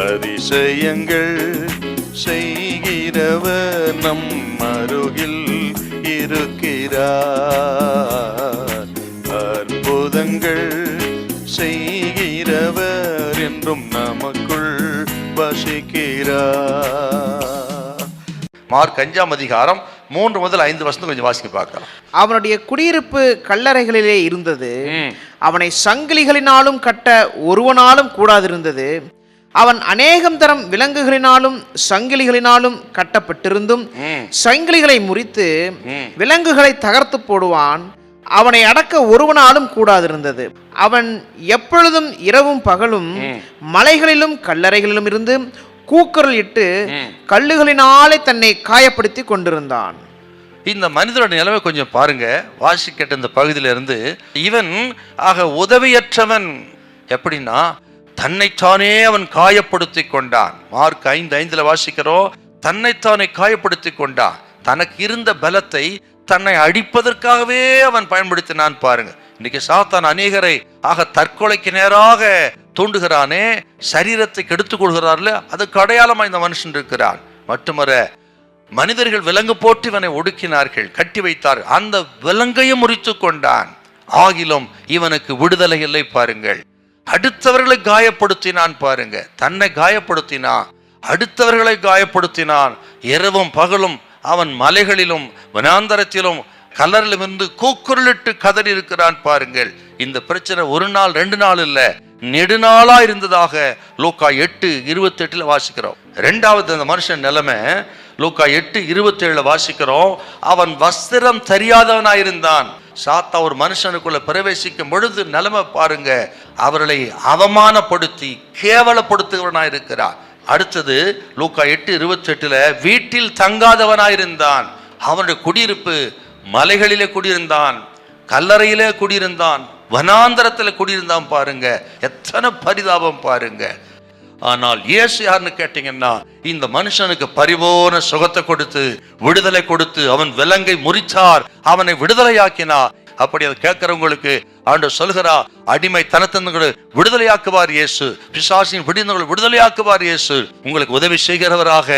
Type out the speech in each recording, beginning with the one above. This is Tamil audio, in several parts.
அதிசயங்கள் செய்கிறவர் நம் அருகில் இருக்கிறார். அற்புதங்கள் செய்கிறவர் என்றும் நமக்குள் வசிக்கிறார். மார்க் 5ஆம் அதிகாரம் 3 முதல் 5 வசனம் கொஞ்சம் வாசிக்க பார்க்கலாம். அவனுடைய குடியிருப்பு கல்லறைகளிலே இருந்தது. அவனை சங்கிலிகளினாலும் கட்ட ஒருவனாலும் கூடாதிருந்தது. அவன் அநேகம் தரம் விலங்குகளினாலும் சங்கிலிகளினாலும் கட்டப்பட்டிருந்தும் சங்கிலிகளை முறித்து விலங்குகளை தகர்த்து போடுவான். அவனை அடக்க ஒருவனாலும் கூடாதிருந்தது. அவன் எப்பொழுதும் இரவும் பகலும் மலைகளிலும் கல்லறைகளிலும் இருந்து கூக்குரல் இட்டு கல்லுகளினாலே தன்னை காயப்படுத்தி கொண்டிருந்தான். இந்த மனிதனோட நிலைமை கொஞ்சம் பாருங்க. வாசிக்கட்ட இந்த பகுதியில இருந்து இவன் ஆக உதவியற்றவன். எப்படின்னா தன்னைத்தானே அவன் காயப்படுத்தி கொண்டான். மார்க் 5:5 வாசிக்கிறோம். தன்னைத்தானே காயப்படுத்தி கொண்டான். தனக்கு இருந்த பலத்தை தன்னை அடிப்பதற்காகவே அவன் பயன்படுத்தினான் பாருங்க. இன்னைக்கு சாத்தான் அநேகரை ஆக தற்கொலைக்கு நேராக தூண்டுகிறானே, சரீரத்தை கெடுத்துக் கொள்கிறார்ல, அதுக்கு அடையாளமா இந்த மனுஷன் இருக்கிறான். மட்டுமற மனிதர்கள் விலங்கு போட்டு இவனை ஒடுக்கினார்கள், கட்டி வைத்தார்கள். அந்த விலங்கையும் முறித்து கொண்டான். ஆகிலும் இவனுக்கு விடுதலை இல்லை பாருங்கள். அடுத்தவர்களை காயப்படுத்தினான் பாருங்க. தன்னை காயப்படுத்தினான், அடுத்தவர்களை காயப்படுத்தினான். இரவும் பகலும் அவன் மலைகளிலும் வனாந்தரத்திலும் கல்லறையிலும் இருந்து கூக்குரலிட்டு கதறி இருக்கிறான் பாருங்கள். இந்த பிரச்சனை ஒரு நாள் 2 நாள் இல்ல, நெடுநாளா இருந்ததாக லூக்கா 8:28 வாசிக்கிறோம். இரண்டாவது அந்த மனுஷன் நிலைமை லூக்கா 8:27 வாசிக்கிறோம். அவன் வஸ்திரம் தெரியாதவனாயிருந்தான். சாத்தா ஒரு மனுஷனுக்குள்ள பிரவேசிக்கும் பொழுது நிலைமை பாருங்க, அவர்களை அவமானப்படுத்தி கேவலப்படுத்துகிறவனாயிருக்கிறான். அடுத்தது லூக்கா 8:28 வீட்டில் தங்காதவனாயிருந்தான். அவனுடைய குடியிருப்பு மலைகளிலே குடியிருந்தான், கல்லறையிலே குடியிருந்தான், வனாந்தரத்தில் குடியிருந்தான் பாருங்க. எத்தனை பரிதாபம் பாருங்க. ஆனால் இயேசு யாருன்னு கேட்டீங்கன்னா இந்த மனுஷனுக்கு பரிபூர்ண சுகத்தை கொடுத்து விடுதலை கொடுத்து அவன் விலங்கை முறிச்சார், அவனை விடுதலையாக்கினார். அப்படி அதை கேட்கிறவங்களுக்கு ஆண்டவர் சொல்கிறா, அடிமைத்தனத்திலிருந்து விடுதலையாக்குவார் இயேசு, பிசாசின் பிடிந்தவர்களை விடுதலையாக்குவார் இயேசு. உங்களுக்கு உதவி செய்கிறவராக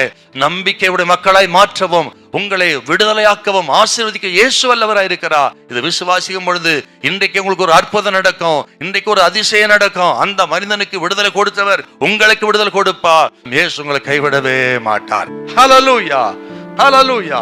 நம்பிக்கையுடைய மக்களாய் மாற்றவும் உங்களை விடுதலையாக்கவும் ஆசீர்வதிக்க இயேசு வல்லவராய் இருக்கிறார். இது விசுவாசிக்கும் பொழுது இன்றைக்கு உங்களுக்கு ஒரு அற்புதம் நடக்கும், இன்றைக்கு ஒரு அதிசயம் நடக்கும். அந்த மனிதனுக்கு விடுதலை கொடுத்தவர் உங்களுக்கு விடுதலை கொடுப்பார். இயேசு உங்களை கைவிடவே மாட்டார். ஹல்லேலூயா, ஹல்லேலூயா.